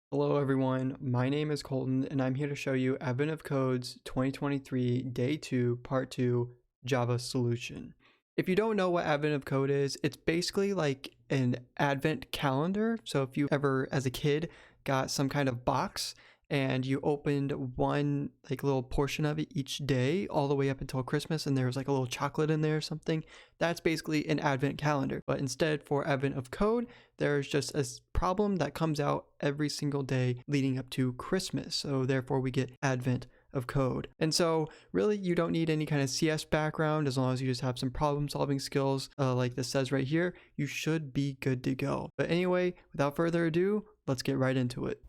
Hello everyone, my name is Colton and I'm here to show you Advent of Code's 2023 Day 2 Part 2 Java Solution. If you don't know what Advent of Code is, it's basically like an Advent calendar. So if you ever as a kid got some kind of box and you opened one like little portion of it each day all the way up until Christmas and there was like a little chocolate in there or something, that's basically an Advent calendar. But instead for Advent of Code, there's just a problem that comes out every single day leading up to Christmas. So therefore we get Advent of Code. And so really you don't need any kind of CS background as long as you just have some problem solving skills like this says right here, you should be good to go. But anyway, without further ado, let's get right into it.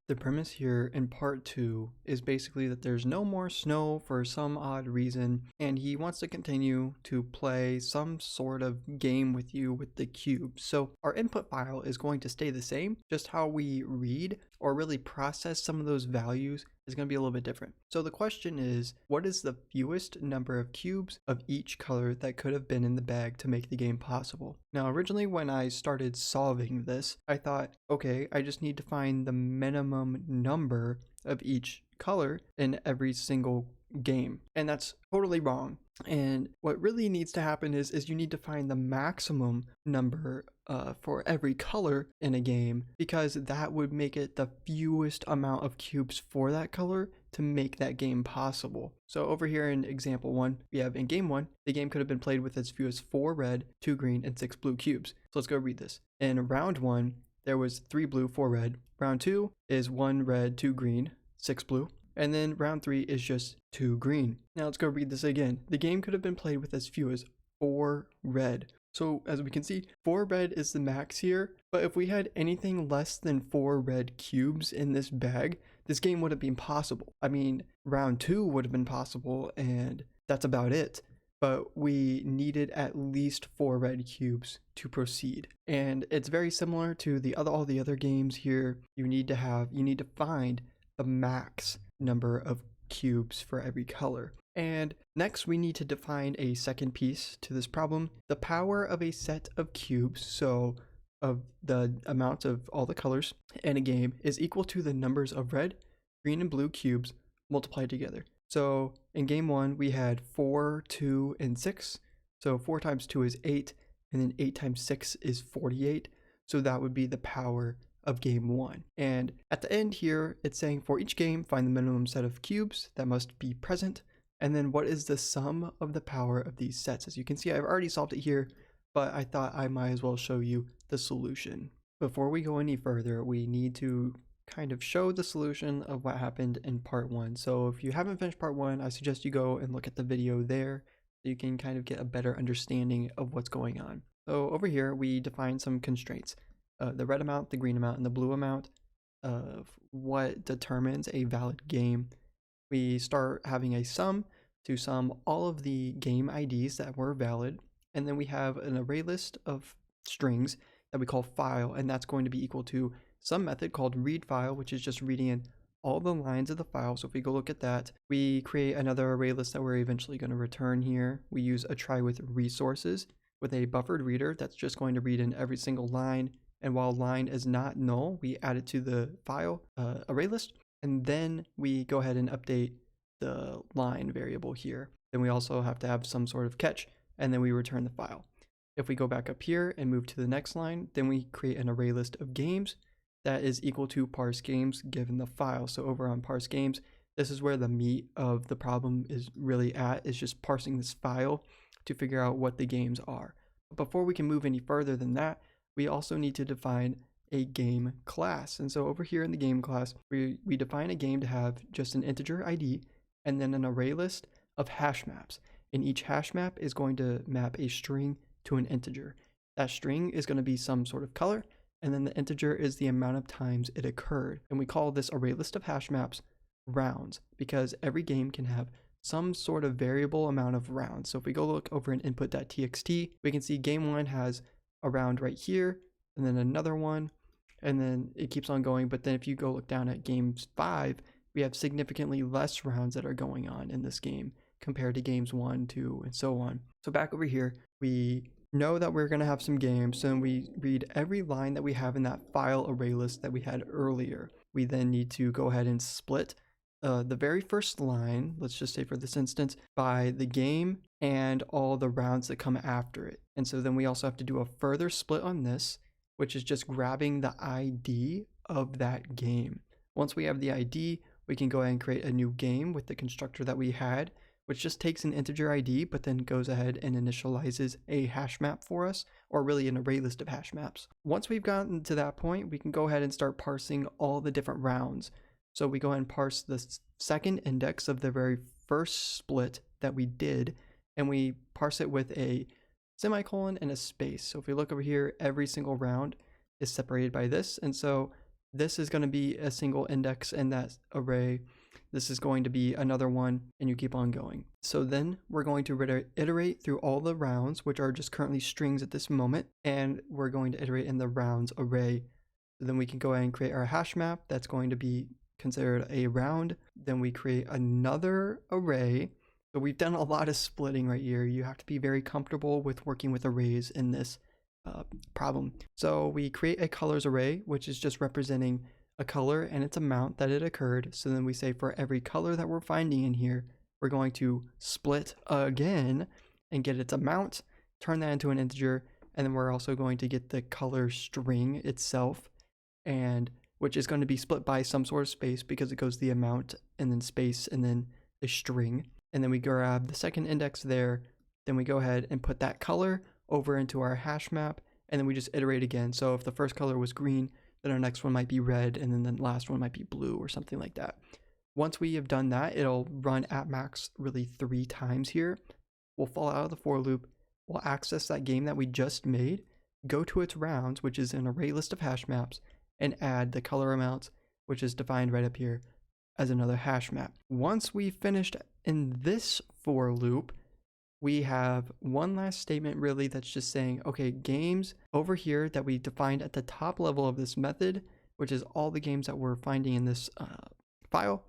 The premise here in part 2 is basically that there's no more snow for some odd reason, and he wants to continue to play some sort of game with you with the cube. So our input file is going to stay the same, just how we read or really process some of those values is going to be a little bit different. So the question is, what is the fewest number of cubes of each color that could have been in the bag to make the game possible? Now, originally when I started solving this, I thought, okay, I just need to find the minimum number of each color in every single game. And that's totally wrong. And what really needs to happen is you need to find the maximum number for every color in a game, because that would make it the fewest amount of cubes for that color to make that game possible. So over here in example 1, we have in game 1, the game could have been played with as few as 4 red, 2 green, and 6 blue cubes. So let's go read this. In round 1, there was 3 blue, 4 red. Round 2 is 1 red, 2 green, 6 blue. And then round 3 is just 2 green. Now let's go read this again. The game could have been played with as few as 4 red. So as we can see, 4 red is the max here, but if we had anything less than 4 red cubes in this bag, this game would have been possible. I mean, round 2 would have been possible, and that's about it. But we needed at least 4 red cubes to proceed. And it's very similar to all the other games here. You need to find the max number of cubes for every color. And next we need to define a second piece to this problem, the power of a set of cubes, so of the amount of all the colors in a game, is equal to the numbers of red, green, and blue cubes multiplied together. So in game 1 we had 4, 2, and 6, so 4 times 2 is 8, and then 8 times 6 is 48, so that would be the power of game 1. And at the end here, it's saying for each game, find the minimum set of cubes that must be present, and then what is the sum of the power of these sets. As you can see, I've already solved it here, but I thought I might as well show you the solution. Before we go any further, we need to kind of show the solution of what happened in part 1. So if you haven't finished part 1, I suggest you go and look at the video there so you can kind of get a better understanding of what's going on. So over here, we define some constraints. The red amount, the green amount, and the blue amount of what determines a valid game. We start having a sum to sum all of the game IDs that were valid, and then we have an array list of strings that we call file, and that's going to be equal to some method called read file, which is just reading in all the lines of the file. So if we go look at that, we create another array list that we're eventually going to return here. We use a try with resources with a buffered reader that's just going to read in every single line, and while line is not null, we add it to the file array list, and then we go ahead and update the line variable here. Then we also have to have some sort of catch, and then we return the file. If we go back up here and move to the next line, then we create an array list of games that is equal to parse games given the file. So over on parse games, this is where the meat of the problem is really at, is just parsing this file to figure out what the games are. But before we can move any further than that, we also need to define a game class. And so over here in the game class, we define a game to have just an integer ID and then an array list of hash maps. And each hash map is going to map a string to an integer. That string is going to be some sort of color, and then the integer is the amount of times it occurred. And we call this array list of hash maps rounds, because every game can have some sort of variable amount of rounds. So if we go look over in input.txt, we can see game 1 has a round right here, and then another one, and then it keeps on going. But then if you go look down at games 5, we have significantly less rounds that are going on in this game compared to games 1, 2, and so on. So back over here, we know that we're going to have some games, so we read every line that we have in that file array list that we had earlier. We then need to go ahead and split the very first line, let's just say for this instance, by the game and all the rounds that come after it. And so then we also have to do a further split on this, which is just grabbing the ID of that game. Once we have the ID, we can go ahead and create a new game with the constructor that we had, which just takes an integer ID, but then goes ahead and initializes a hash map for us, or really an array list of hash maps. Once we've gotten to that point, we can go ahead and start parsing all the different rounds. So we go ahead and parse the second index of the very first split that we did, and we parse it with a semicolon and a space. So if we look over here, every single round is separated by this, and so this is going to be a single index in that array. This is going to be another one, and you keep on going. So then we're going to iterate through all the rounds, which are just currently strings at this moment, and we're going to iterate in the rounds array. So then we can go ahead and create our hash map that's going to be considered a round. Then we create another array. So we've done a lot of splitting right here. You have to be very comfortable with working with arrays in this problem. So we create a colors array, which is just representing a color and its amount that it occurred. So then we say for every color that we're finding in here, we're going to split again and get its amount, turn that into an integer, and then we're also going to get the color string itself, and which is going to be split by some sort of space because it goes the amount and then space and then a string. And then we grab the second index there, then we go ahead and put that color over into our hash map, and then we just iterate again. So if the first color was green, then our next one might be red, and then the last one might be blue or something like that. Once we have done that, it'll run at max really 3 times here. We'll fall out of the for loop, we'll access that game that we just made, go to its rounds, which is an array list of hash maps, and add the color amounts, which is defined right up here as another hash map. Once we've finished in this for loop, we have one last statement really that's just saying, okay, games over here that we defined at the top level of this method, which is all the games that we're finding in this file,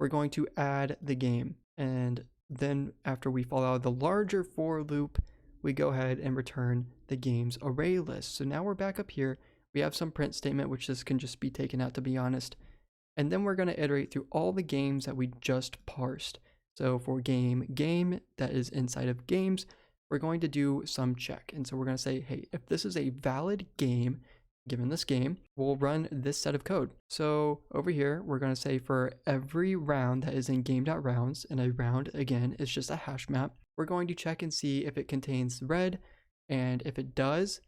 we're going to add the game. And then after we follow out the larger for loop, we go ahead and return the game's array list. So now we're back up here. We have some print statement, which this can just be taken out, to be honest. And then we're going to iterate through all the games that we just parsed. So for game that is inside of games, we're going to do some check. And so we're going to say, hey, if this is a valid game, given this game, we'll run this set of code. So over here, we're going to say for every round that is in game.rounds, and a round again is just a hash map, we're going to check and see if it contains red. And if it does,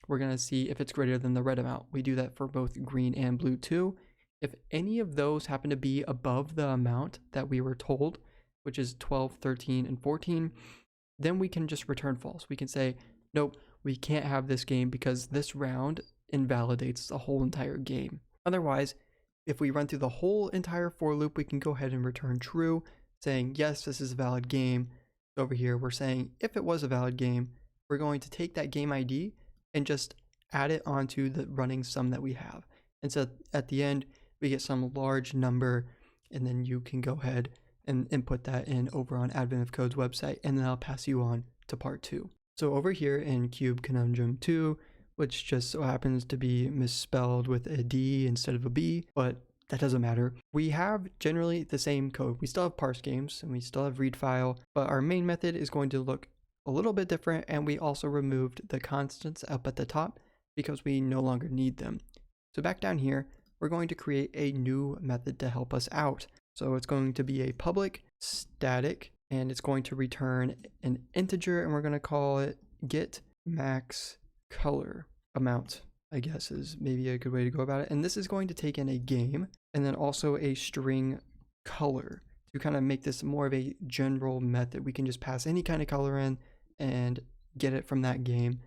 we're going to see if it's greater than the red amount. We do that for both green and blue too. If any of those happen to be above the amount that we were told, which is 12, 13, and 14, then we can just return false. We can say, nope, we can't have this game because this round invalidates the whole entire game. Otherwise, if we run through the whole entire for loop, we can go ahead and return true, saying, yes, this is a valid game. Over here, we're saying if it was a valid game, we're going to take that game ID and just add it onto the running sum that we have. And so at the end, we get some large number, and then you can go ahead and input that in over on Advent of Code's website, and then I'll pass you on to part 2. So over here in Cube Conundrum 2, which just so happens to be misspelled with a D instead of a B, but that doesn't matter. We have generally the same code. We still have parse games and we still have read file, but our main method is going to look a little bit different, and we also removed the constants up at the top because we no longer need them. So back down here, we're going to create a new method to help us out. So it's going to be a public static, and it's going to return an integer, and we're going to call it get max color amount, I guess is maybe a good way to go about it. And this is going to take in a game and then also a string color to kind of make this more of a general method. We can just pass any kind of color in and get it from that game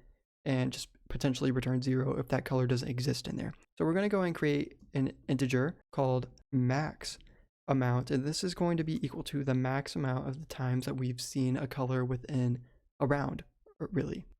and just potentially return 0 if that color doesn't exist in there. So we're going to go and create an integer called max amount, and this is going to be equal to the max amount of the times that we've seen a color within a round,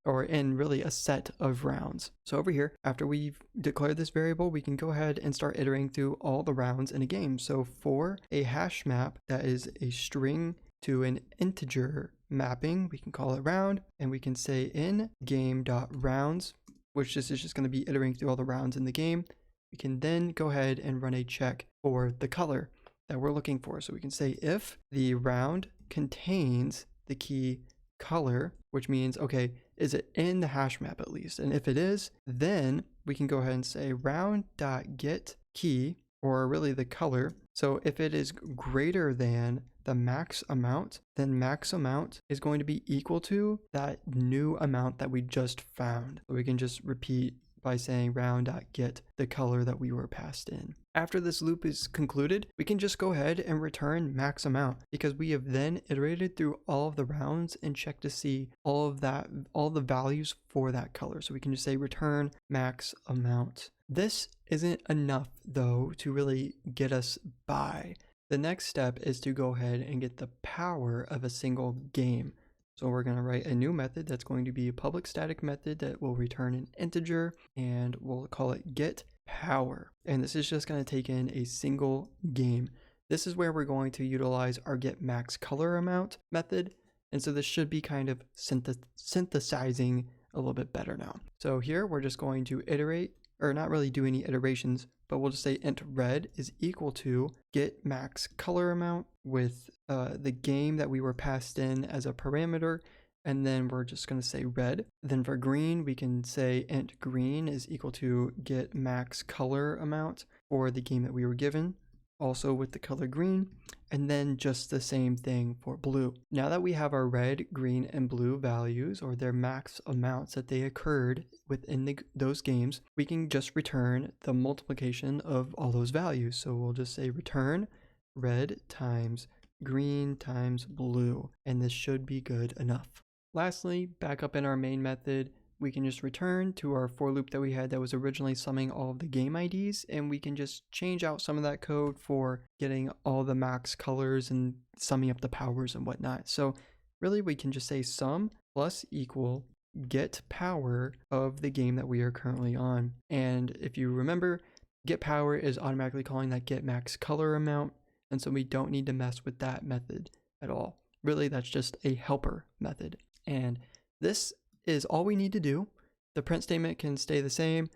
or in really a set of rounds. So over here, after we've declared this variable, we can go ahead and start iterating through all the rounds in a game. So for a hash map that is a string to an integer mapping, we can call it round, and we can say in game.rounds, which this is just going to be iterating through all the rounds in the game. We can then go ahead and run a check for the color that we're looking for. So we can say if the round contains the key color, which means, okay, is it in the hash map at least? And if it is, then we can go ahead and say round.get key, or really the color. So if it is greater than the max amount, then max amount is going to be equal to that new amount that we just found. So we can just repeat by saying round.get the color that we were passed in. After this loop is concluded, we can just go ahead and return max amount, because we have then iterated through all of the rounds and checked to see all the values for that color. So we can just say return max amount. This isn't enough though to really get us by. The next step is to go ahead and get the power of a single game. So we're going to write a new method that's going to be a public static method that will return an integer, and we'll call it get power. And this is just going to take in a single game. This is where we're going to utilize our get max color amount method. And so this should be kind of synthesizing a little bit better now. So here we're just going to iterate, or not really do any iterations, but we'll just say int red is equal to get max color amount with the game that we were passed in as a parameter, and then we're just going to say red. Then for green, we can say int green is equal to get max color amount for the game that we were given, also with the color green, and then just the same thing for blue. Now that we have our red, green, and blue values, or their max amounts that they occurred within those games, we can just return the multiplication of all those values. So we'll just say return red times green times blue, and this should be good enough. Lastly, back up in our main method, we can just return to our for loop that we had that was originally summing all of the game IDs, and we can just change out some of that code for getting all the max colors and summing up the powers and whatnot. So really we can just say sum plus equal get power of the game that we are currently on. And if you remember, get power is automatically calling that get max color amount, and so we don't need to mess with that method at all. Really, that's just a helper method. And this is all we need to do. The print statement can stay the same,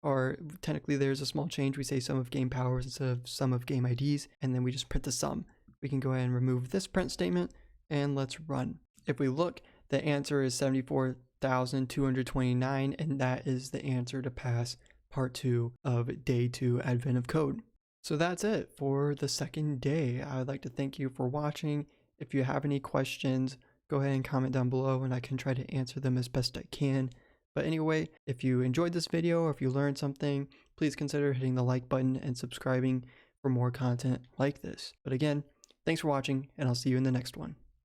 or technically there's a small change. We say sum of game powers instead of sum of game IDs, and then we just print the sum. We can go ahead and remove this print statement, and let's run. If we look, the answer is 74,229, and that is the answer to pass part 2 of day 2 Advent of Code. So that's it for the second day. I would like to thank you for watching. If you have any questions, go ahead and comment down below and I can try to answer them as best I can. But anyway, if you enjoyed this video or if you learned something, please consider hitting the like button and subscribing for more content like this. But again, thanks for watching, and I'll see you in the next one.